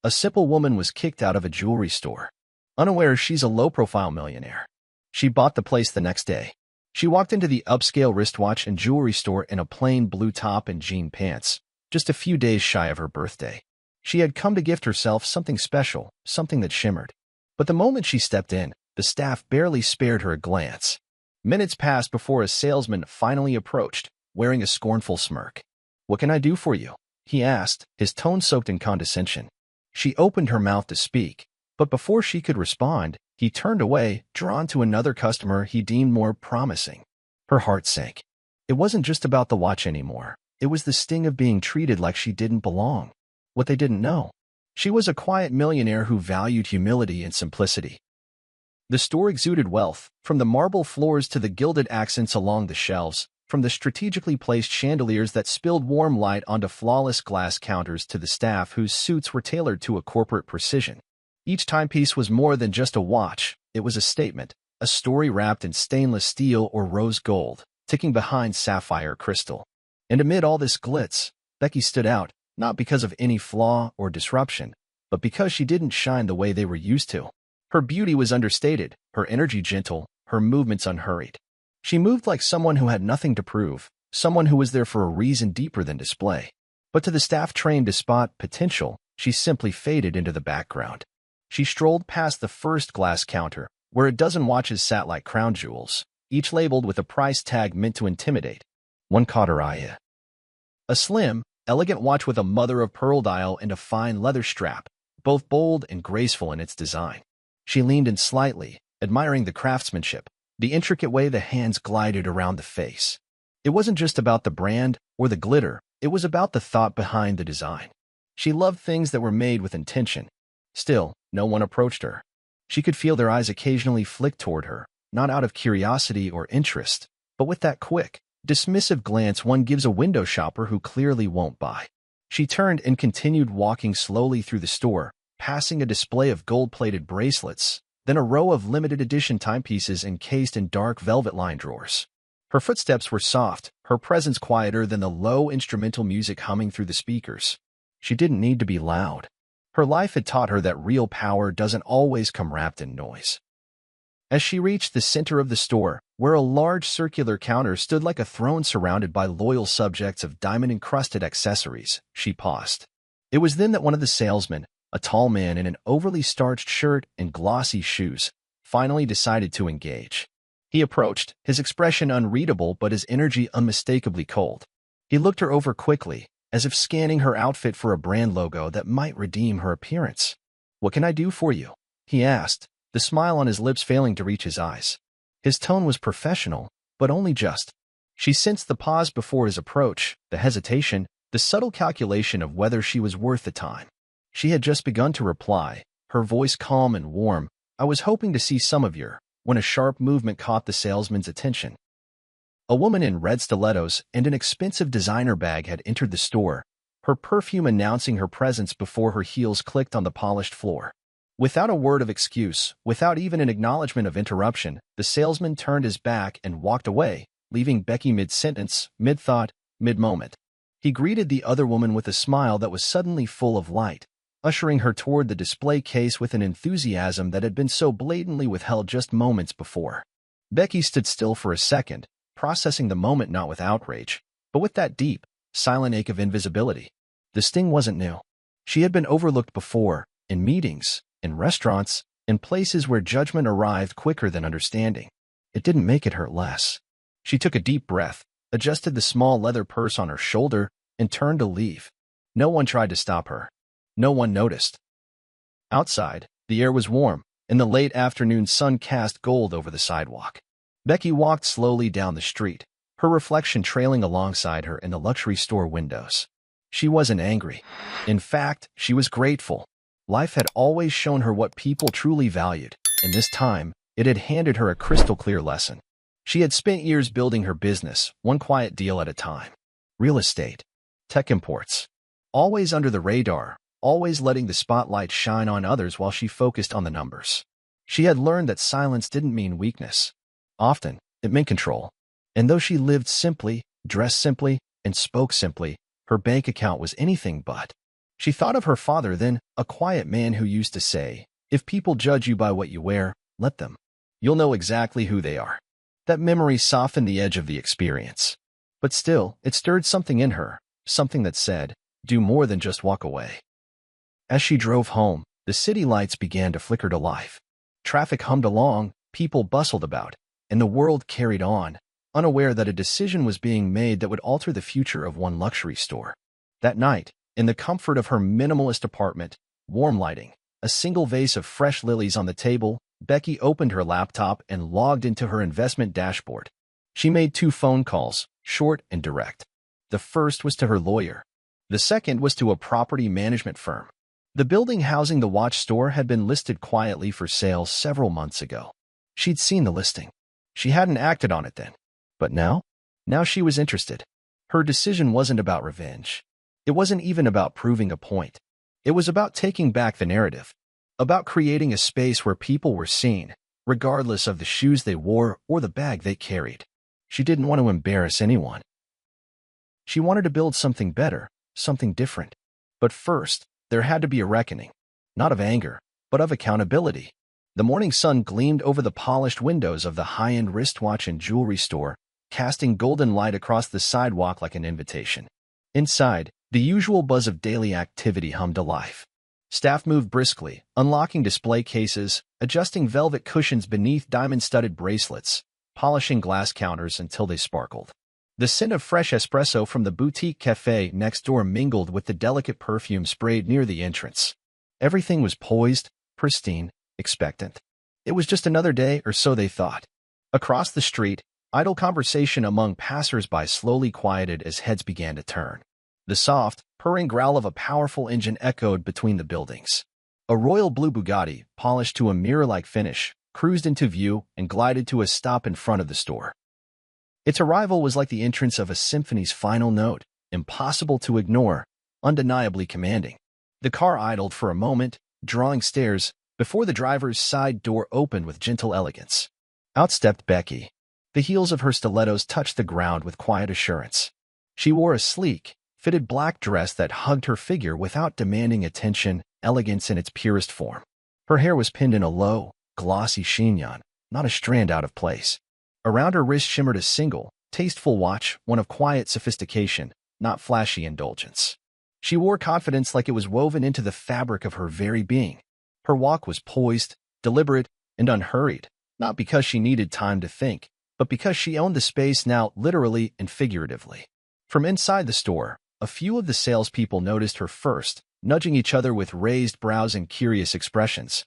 A simple woman was kicked out of a jewelry store, unaware she's a low-profile millionaire. She bought the place the next day. She walked into the upscale wristwatch and jewelry store in a plain blue top and jean pants, just a few days shy of her birthday. She had come to gift herself something special, something that shimmered. But the moment she stepped in, the staff barely spared her a glance. Minutes passed before a salesman finally approached, wearing a scornful smirk. "What can I do for you?" he asked, his tone soaked in condescension. She opened her mouth to speak, but before she could respond, he turned away, drawn to another customer he deemed more promising. Her heart sank. It wasn't just about the watch anymore. It was the sting of being treated like she didn't belong. What they didn't know. She was a quiet millionaire who valued humility and simplicity. The store exuded wealth, from the marble floors to the gilded accents along the shelves, from the strategically placed chandeliers that spilled warm light onto flawless glass counters to the staff whose suits were tailored to a corporate precision. Each timepiece was more than just a watch. It was a statement, a story wrapped in stainless steel or rose gold, ticking behind sapphire crystal. And amid all this glitz, Becky stood out, not because of any flaw or disruption, but because she didn't shine the way they were used to. Her beauty was understated, her energy gentle, her movements unhurried. She moved like someone who had nothing to prove, someone who was there for a reason deeper than display. But to the staff trained to spot potential, she simply faded into the background. She strolled past the first glass counter, where a dozen watches sat like crown jewels, each labeled with a price tag meant to intimidate. One caught her eye. A slim, elegant watch with a mother-of-pearl dial and a fine leather strap, both bold and graceful in its design. She leaned in slightly, admiring the craftsmanship, the intricate way the hands glided around the face. It wasn't just about the brand or the glitter, it was about the thought behind the design. She loved things that were made with intention. Still, no one approached her. She could feel their eyes occasionally flick toward her, not out of curiosity or interest, but with that quick, dismissive glance one gives a window shopper who clearly won't buy. She turned and continued walking slowly through the store, passing a display of gold-plated bracelets, then a row of limited-edition timepieces encased in dark velvet-lined drawers. Her footsteps were soft, her presence quieter than the low instrumental music humming through the speakers. She didn't need to be loud. Her life had taught her that real power doesn't always come wrapped in noise. As she reached the center of the store, where a large circular counter stood like a throne surrounded by loyal subjects of diamond-encrusted accessories, she paused. It was then that one of the salesmen, a tall man in an overly starched shirt and glossy shoes, finally decided to engage. He approached, his expression unreadable but his energy unmistakably cold. He looked her over quickly, as if scanning her outfit for a brand logo that might redeem her appearance. "What can I do for you?" he asked, the smile on his lips failing to reach his eyes. His tone was professional, but only just. She sensed the pause before his approach, the hesitation, the subtle calculation of whether she was worth the time. She had just begun to reply, her voice calm and warm. "I was hoping to see some of your," when a sharp movement caught the salesman's attention. A woman in red stilettos and an expensive designer bag had entered the store, her perfume announcing her presence before her heels clicked on the polished floor. Without a word of excuse, without even an acknowledgement of interruption, the salesman turned his back and walked away, leaving Becky mid-sentence, mid-thought, mid-moment. He greeted the other woman with a smile that was suddenly full of light, ushering her toward the display case with an enthusiasm that had been so blatantly withheld just moments before. Becky stood still for a second, processing the moment not with outrage, but with that deep, silent ache of invisibility. The sting wasn't new. She had been overlooked before, in meetings, in restaurants, in places where judgment arrived quicker than understanding. It didn't make it hurt less. She took a deep breath, adjusted the small leather purse on her shoulder, and turned to leave. No one tried to stop her. No one noticed. Outside, the air was warm, and the late afternoon sun cast gold over the sidewalk. Becky walked slowly down the street, her reflection trailing alongside her in the luxury store windows. She wasn't angry. In fact, she was grateful. Life had always shown her what people truly valued, and this time, it had handed her a crystal-clear lesson. She had spent years building her business, one quiet deal at a time. Real estate, tech imports. Always under the radar, always letting the spotlight shine on others while she focused on the numbers. She had learned that silence didn't mean weakness. Often, it meant control. And though she lived simply, dressed simply, and spoke simply, her bank account was anything but. She thought of her father then, a quiet man who used to say, "If people judge you by what you wear, let them. You'll know exactly who they are." That memory softened the edge of the experience. But still, it stirred something in her, something that said, do more than just walk away. As she drove home, the city lights began to flicker to life. Traffic hummed along, people bustled about, and the world carried on, unaware that a decision was being made that would alter the future of one luxury store. That night, in the comfort of her minimalist apartment, warm lighting, a single vase of fresh lilies on the table, Becky opened her laptop and logged into her investment dashboard. She made 2 phone calls, short and direct. The first was to her lawyer. The second was to a property management firm. The building housing the watch store had been listed quietly for sale several months ago. She'd seen the listing. She hadn't acted on it then. But now? Now she was interested. Her decision wasn't about revenge. It wasn't even about proving a point. It was about taking back the narrative. About creating a space where people were seen, regardless of the shoes they wore or the bag they carried. She didn't want to embarrass anyone. She wanted to build something better, something different. But first, there had to be a reckoning. Not of anger, but of accountability. The morning sun gleamed over the polished windows of the high-end wristwatch and jewelry store, casting golden light across the sidewalk like an invitation. Inside, the usual buzz of daily activity hummed to life. Staff moved briskly, unlocking display cases, adjusting velvet cushions beneath diamond-studded bracelets, polishing glass counters until they sparkled. The scent of fresh espresso from the boutique cafe next door mingled with the delicate perfume sprayed near the entrance. Everything was poised, pristine, expectant. It was just another day, or so they thought. Across the street, idle conversation among passers-by slowly quieted as heads began to turn. The soft, purring growl of a powerful engine echoed between the buildings. A royal blue Bugatti, polished to a mirror-like finish, cruised into view and glided to a stop in front of the store. Its arrival was like the entrance of a symphony's final note, impossible to ignore, undeniably commanding. The car idled for a moment, drawing stares, before the driver's side door opened with gentle elegance. Out stepped Becky. The heels of her stilettos touched the ground with quiet assurance. She wore a sleek, fitted black dress that hugged her figure without demanding attention, elegance in its purest form. Her hair was pinned in a low, glossy chignon, not a strand out of place. Around her wrist shimmered a single, tasteful watch, one of quiet sophistication, not flashy indulgence. She wore confidence like it was woven into the fabric of her very being. Her walk was poised, deliberate, and unhurried, not because she needed time to think, but because she owned the space now literally and figuratively. From inside the store, a few of the salespeople noticed her first, nudging each other with raised brows and curious expressions.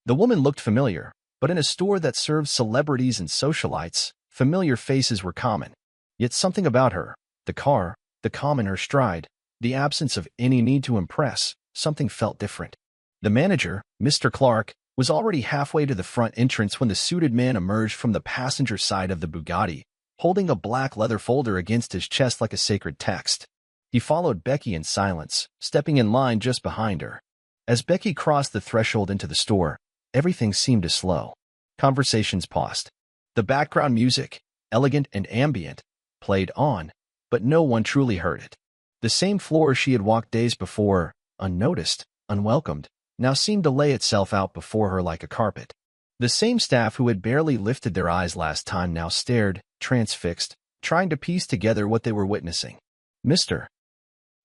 The woman looked familiar, but in a store that served celebrities and socialites, familiar faces were common. Yet something about her, the car, the calm in her stride, the absence of any need to impress, something felt different. The manager, Mr. Clark, was already halfway to the front entrance when the suited man emerged from the passenger side of the Bugatti, holding a black leather folder against his chest like a sacred text. He followed Becky in silence, stepping in line just behind her. As Becky crossed the threshold into the store, everything seemed to slow. Conversations paused. The background music, elegant and ambient, played on, but no one truly heard it. The same floor she had walked days before, unnoticed, unwelcomed, now seemed to lay itself out before her like a carpet. The same staff who had barely lifted their eyes last time now stared, transfixed, trying to piece together what they were witnessing. Mr.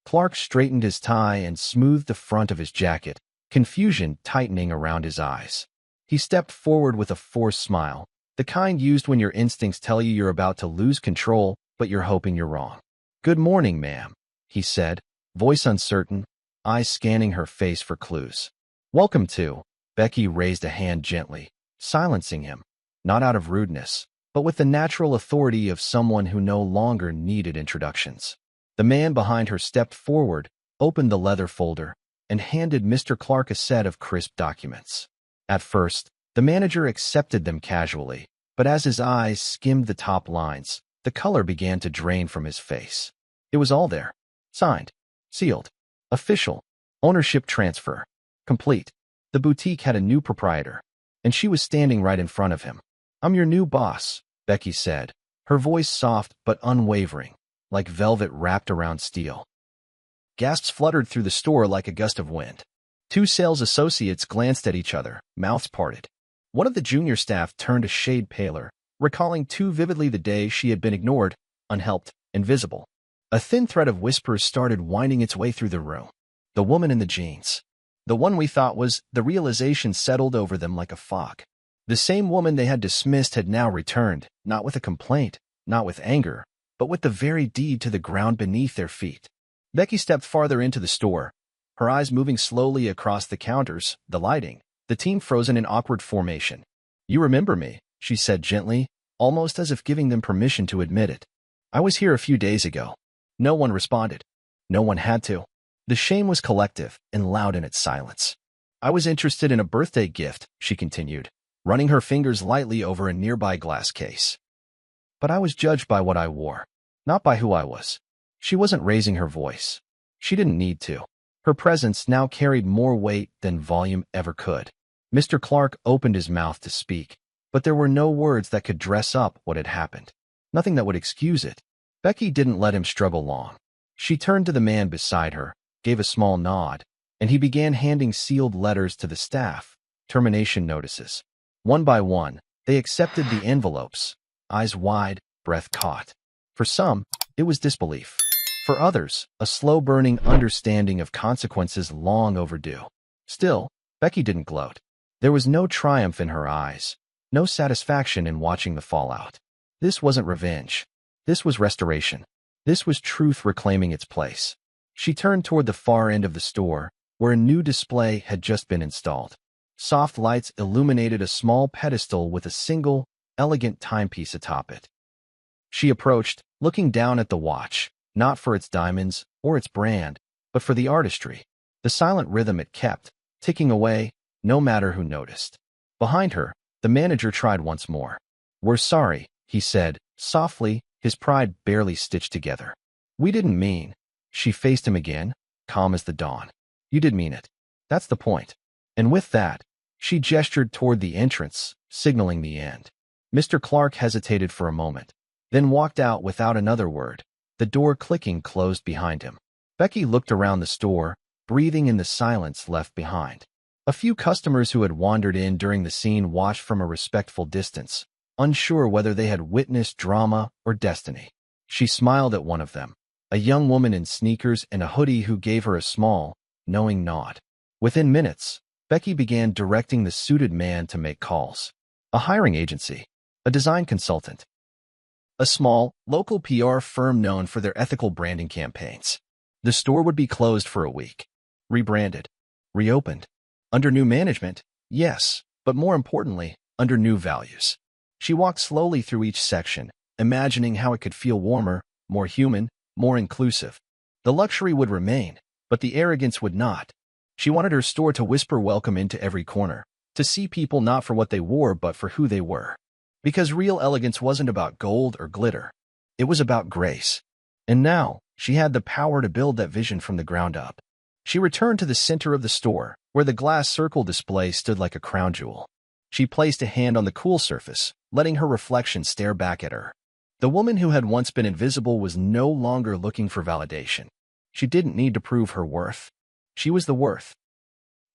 Clark straightened his tie and smoothed the front of his jacket, confusion tightening around his eyes. He stepped forward with a forced smile, the kind used when your instincts tell you you're about to lose control, but you're hoping you're wrong. "Good morning, ma'am," he said, voice uncertain, eyes scanning her face for clues. "Welcome to." Becky raised a hand gently, silencing him, not out of rudeness, but with the natural authority of someone who no longer needed introductions. The man behind her stepped forward, opened the leather folder, and handed Mr. Clark a set of crisp documents. At first, the manager accepted them casually, but as his eyes skimmed the top lines, the color began to drain from his face. It was all there. Signed, sealed, official, ownership transfer, complete. The boutique had a new proprietor, and she was standing right in front of him. "I'm your new boss," Becky said, her voice soft but unwavering, like velvet wrapped around steel. Gasps fluttered through the store like a gust of wind. Two sales associates glanced at each other, mouths parted. One of the junior staff turned a shade paler, recalling too vividly the day she had been ignored, unhelped, invisible. A thin thread of whispers started winding its way through the room. The woman in the jeans. The one we thought was, the realization settled over them like a fog. The same woman they had dismissed had now returned, not with a complaint, not with anger, but with the very deed to the ground beneath their feet. Becky stepped farther into the store, her eyes moving slowly across the counters, the lighting, the team frozen in awkward formation. "You remember me," she said gently, almost as if giving them permission to admit it. "I was here a few days ago." No one responded. No one had to. The shame was collective and loud in its silence. "I was interested in a birthday gift," she continued, running her fingers lightly over a nearby glass case. "But I was judged by what I wore, not by who I was." She wasn't raising her voice. She didn't need to. Her presence now carried more weight than volume ever could. Mr. Clark opened his mouth to speak, but there were no words that could dress up what had happened. Nothing that would excuse it. Becky didn't let him struggle long. She turned to the man beside her, gave a small nod, and he began handing sealed letters to the staff, termination notices. One by one, they accepted the envelopes, eyes wide, breath caught. For some, it was disbelief. For others, a slow-burning understanding of consequences long overdue. Still, Becky didn't gloat. There was no triumph in her eyes, no satisfaction in watching the fallout. This wasn't revenge. This was restoration. This was truth reclaiming its place. She turned toward the far end of the store, where a new display had just been installed. Soft lights illuminated a small pedestal with a single, elegant timepiece atop it. She approached, looking down at the watch, not for its diamonds or its brand, but for the artistry, the silent rhythm it kept, ticking away, no matter who noticed. Behind her, the manager tried once more. "We're sorry," he said, softly, his pride barely stitched together. "We didn't mean." She faced him again, calm as the dawn. "You did mean it. That's the point." And with that, she gestured toward the entrance, signaling the end. Mr. Clark hesitated for a moment, then walked out without another word, the door clicking closed behind him. Becky looked around the store, breathing in the silence left behind. A few customers who had wandered in during the scene watched from a respectful distance, unsure whether they had witnessed drama or destiny. She smiled at one of them, a young woman in sneakers and a hoodie who gave her a small, knowing nod. Within minutes, Becky began directing the suited man to make calls. A hiring agency, a design consultant, a small, local PR firm known for their ethical branding campaigns. The store would be closed for a week. Rebranded. Reopened. Under new management, yes, but more importantly, under new values. She walked slowly through each section, imagining how it could feel warmer, more human, more inclusive. The luxury would remain, but the arrogance would not. She wanted her store to whisper welcome into every corner, to see people not for what they wore but for who they were. Because real elegance wasn't about gold or glitter. It was about grace. And now, she had the power to build that vision from the ground up. She returned to the center of the store, where the glass circle display stood like a crown jewel. She placed a hand on the cool surface, letting her reflection stare back at her. The woman who had once been invisible was no longer looking for validation. She didn't need to prove her worth. She was the worth.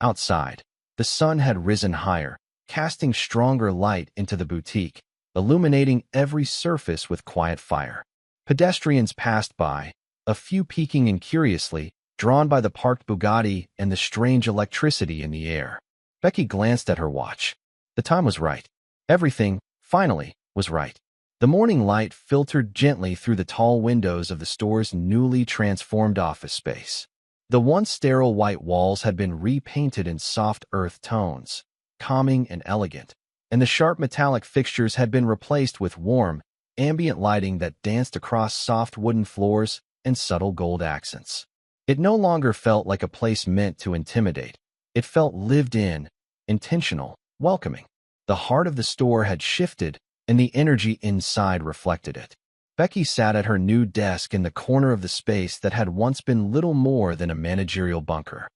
Outside, the sun had risen higher, casting stronger light into the boutique, illuminating every surface with quiet fire. Pedestrians passed by, a few peeking in curiously, drawn by the parked Bugatti and the strange electricity in the air. Becky glanced at her watch. The time was right. Everything, finally, was right. The morning light filtered gently through the tall windows of the store's newly transformed office space. The once sterile white walls had been repainted in soft earth tones, calming and elegant, and the sharp metallic fixtures had been replaced with warm, ambient lighting that danced across soft wooden floors and subtle gold accents. It no longer felt like a place meant to intimidate. It felt lived in, intentional, welcoming. The heart of the store had shifted, and the energy inside reflected it. Becky sat at her new desk in the corner of the space that had once been little more than a managerial bunker.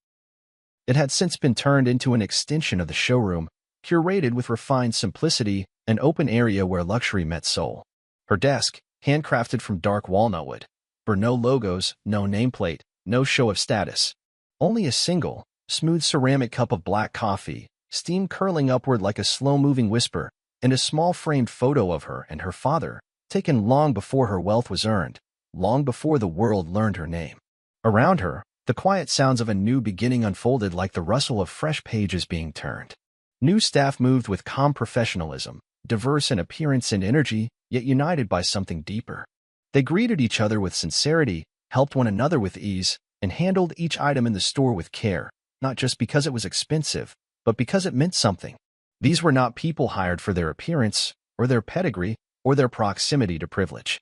It had since been turned into an extension of the showroom, curated with refined simplicity, an open area where luxury met soul. Her desk, handcrafted from dark walnut wood, bore no logos, no nameplate, No show of status. Only a single, smooth ceramic cup of black coffee, steam curling upward like a slow-moving whisper, and a small framed photo of her and her father, taken long before her wealth was earned, long before the world learned her name. Around her, the quiet sounds of a new beginning unfolded like the rustle of fresh pages being turned. New staff moved with calm professionalism, diverse in appearance and energy, yet united by something deeper. They greeted each other with sincerity, helped one another with ease, and handled each item in the store with care, not just because it was expensive, but because it meant something. These were not people hired for their appearance, or their pedigree, or their proximity to privilege.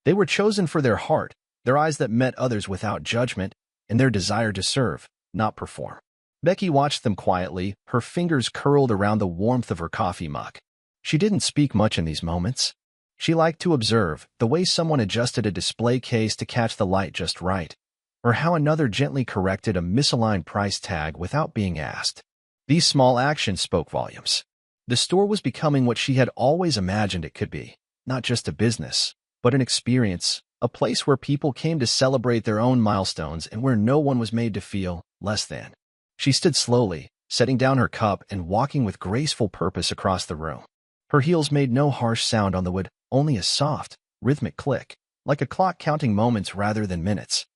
They were chosen for their heart, their eyes that met others without judgment, and their desire to serve, not perform. Becky watched them quietly, her fingers curled around the warmth of her coffee mug. She didn't speak much in these moments. She liked to observe the way someone adjusted a display case to catch the light just right, or how another gently corrected a misaligned price tag without being asked. These small actions spoke volumes. The store was becoming what she had always imagined it could be, not just a business, but an experience, a place where people came to celebrate their own milestones and where no one was made to feel less than. She stood slowly, setting down her cup and walking with graceful purpose across the room. Her heels made no harsh sound on the wood, only a soft, rhythmic click, like a clock counting moments rather than minutes.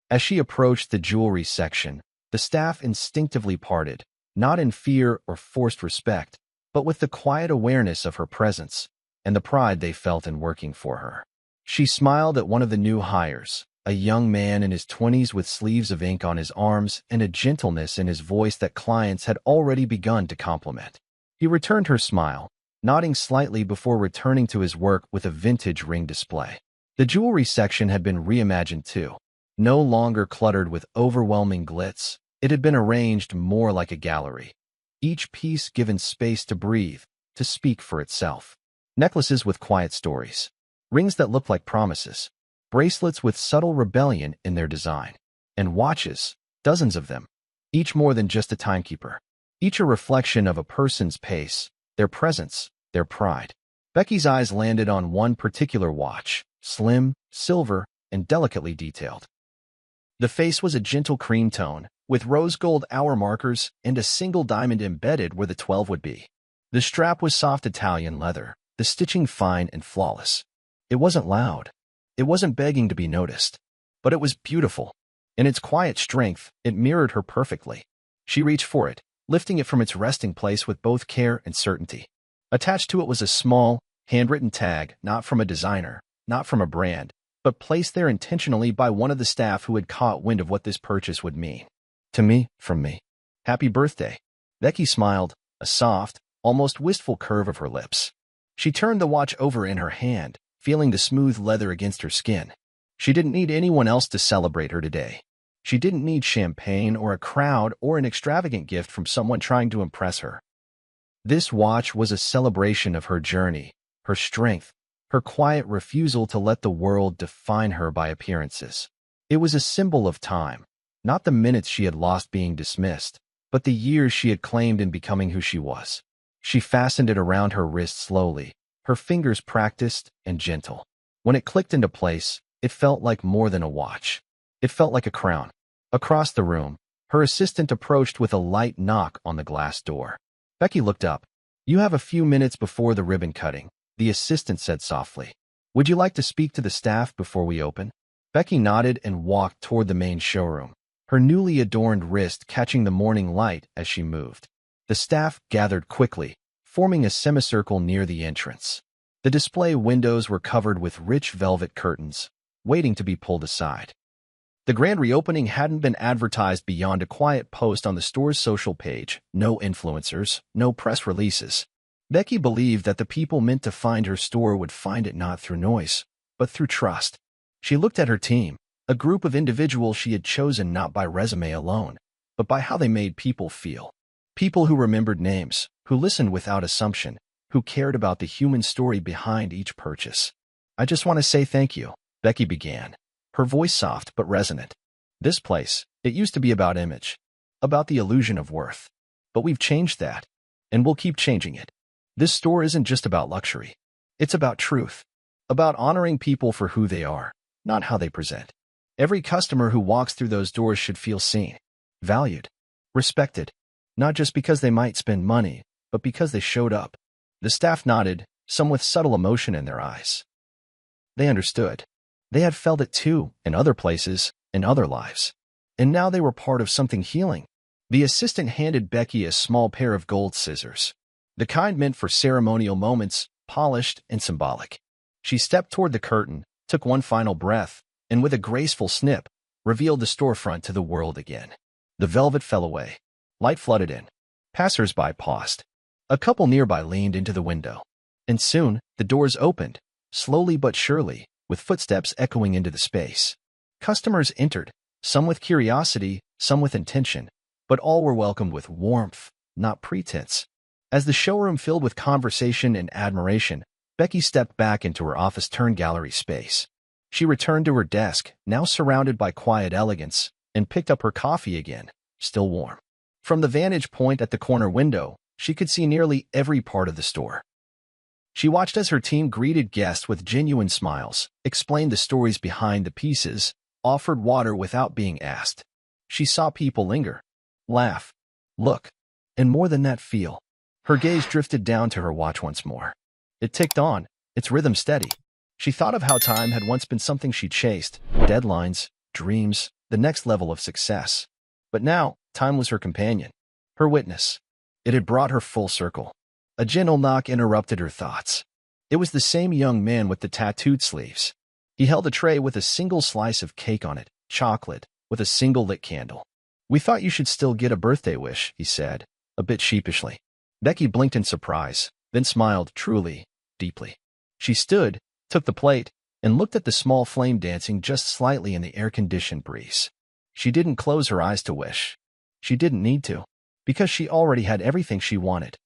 As she approached the jewelry section, the staff instinctively parted, not in fear or forced respect, but with the quiet awareness of her presence and the pride they felt in working for her. She smiled at one of the new hires, a young man in his 20s with sleeves of ink on his arms and a gentleness in his voice that clients had already begun to compliment. He returned her smile, nodding slightly before returning to his work with a vintage ring display. The jewelry section had been reimagined too. No longer cluttered with overwhelming glitz, it had been arranged more like a gallery, each piece given space to breathe, to speak for itself. Necklaces with quiet stories, rings that looked like promises, bracelets with subtle rebellion in their design, and watches, dozens of them, each more than just a timekeeper, each a reflection of a person's pace, their presence, their pride. Becky's eyes landed on one particular watch, slim, silver, and delicately detailed. The face was a gentle cream tone, with rose gold hour markers and a single diamond embedded where the 12 would be. The strap was soft Italian leather, the stitching fine and flawless. It wasn't loud. It wasn't begging to be noticed. But it was beautiful. In its quiet strength, it mirrored her perfectly. She reached for it, lifting it from its resting place with both care and certainty. Attached to it was a small, handwritten tag, not from a designer, not from a brand, but placed there intentionally by one of the staff who had caught wind of what this purchase would mean. To me, from me. Happy birthday. Becky smiled, a soft, almost wistful curve of her lips. She turned the watch over in her hand, feeling the smooth leather against her skin. She didn't need anyone else to celebrate her today. She didn't need champagne or a crowd or an extravagant gift from someone trying to impress her. This watch was a celebration of her journey, her strength, her quiet refusal to let the world define her by appearances. It was a symbol of time, not the minutes she had lost being dismissed, but the years she had claimed in becoming who she was. She fastened it around her wrist slowly, her fingers practiced and gentle. When it clicked into place, it felt like more than a watch. It felt like a crown. Across the room, her assistant approached with a light knock on the glass door. Becky looked up. "You have a few minutes before the ribbon cutting," the assistant said softly. "Would you like to speak to the staff before we open?" Becky nodded and walked toward the main showroom, her newly adorned wrist catching the morning light as she moved. The staff gathered quickly, forming a semicircle near the entrance. The display windows were covered with rich velvet curtains, waiting to be pulled aside. The grand reopening hadn't been advertised beyond a quiet post on the store's social page, no influencers, no press releases. Becky believed that the people meant to find her store would find it not through noise, but through trust. She looked at her team, a group of individuals she had chosen not by resume alone, but by how they made people feel. People who remembered names, who listened without assumption, who cared about the human story behind each purchase. "I just want to say thank you," Becky began, her voice soft but resonant. "This place, it used to be about image, about the illusion of worth. But we've changed that, and we'll keep changing it. This store isn't just about luxury. It's about truth, about honoring people for who they are, not how they present. Every customer who walks through those doors should feel seen, valued, respected, not just because they might spend money, but because they showed up. The staff nodded, some with subtle emotion in their eyes. They understood. They had felt it too, in other places, in other lives. And now they were part of something healing. The assistant handed Becky a small pair of gold scissors, the kind meant for ceremonial moments, polished and symbolic. She stepped toward the curtain, took one final breath, and with a graceful snip, revealed the storefront to the world again. The velvet fell away. Light flooded in. Passers-by paused. A couple nearby leaned into the window. And soon, the doors opened, slowly but surely, with footsteps echoing into the space. Customers entered, some with curiosity, some with intention, but all were welcomed with warmth, not pretense. As the showroom filled with conversation and admiration, Becky stepped back into her office-turned-gallery space. She returned to her desk, now surrounded by quiet elegance, and picked up her coffee again, still warm. From the vantage point at the corner window, she could see nearly every part of the store. She watched as her team greeted guests with genuine smiles, explained the stories behind the pieces, offered water without being asked. She saw people linger, laugh, look, and more than that, feel. Her gaze drifted down to her watch once more. It ticked on, its rhythm steady. She thought of how time had once been something she chased, deadlines, dreams, the next level of success. But now, time was her companion, her witness. It had brought her full circle. A gentle knock interrupted her thoughts. It was the same young man with the tattooed sleeves. He held a tray with a single slice of cake on it, chocolate, with a single lit candle. "We thought you should still get a birthday wish," he said, a bit sheepishly. Becky blinked in surprise, then smiled truly, deeply. She stood, took the plate, and looked at the small flame dancing just slightly in the air-conditioned breeze. She didn't close her eyes to wish. She didn't need to, because she already had everything she wanted.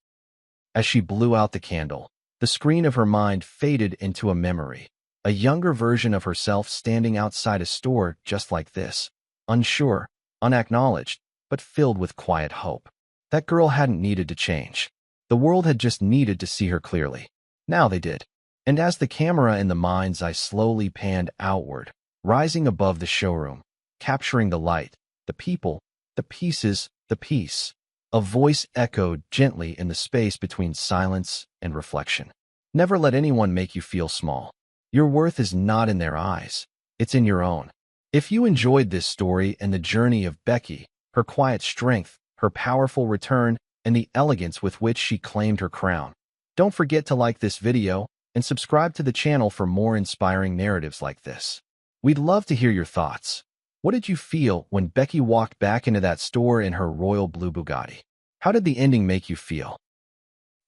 As she blew out the candle, the screen of her mind faded into a memory, a younger version of herself standing outside a store just like this, unsure, unacknowledged, but filled with quiet hope. That girl hadn't needed to change. The world had just needed to see her clearly. Now they did. And as the camera in the mind's eye slowly panned outward, rising above the showroom, capturing the light, the people, the pieces, the peace, a voice echoed gently in the space between silence and reflection. Never let anyone make you feel small. Your worth is not in their eyes. It's in your own. If you enjoyed this story and the journey of Becky, her quiet strength, her powerful return, and the elegance with which she claimed her crown, don't forget to like this video and subscribe to the channel for more inspiring narratives like this. We'd love to hear your thoughts. What did you feel when Becky walked back into that store in her royal blue Bugatti? How did the ending make you feel?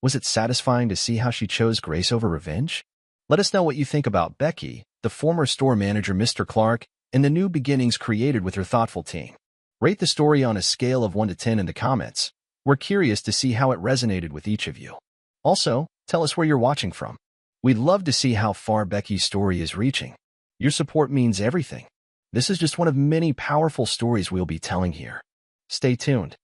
Was it satisfying to see how she chose grace over revenge? Let us know what you think about Becky, the former store manager Mr. Clark, and the new beginnings created with her thoughtful team. Rate the story on a scale of 1 to 10 in the comments. We're curious to see how it resonated with each of you. Also, tell us where you're watching from. We'd love to see how far Becky's story is reaching. Your support means everything. This is just one of many powerful stories we'll be telling here. Stay tuned.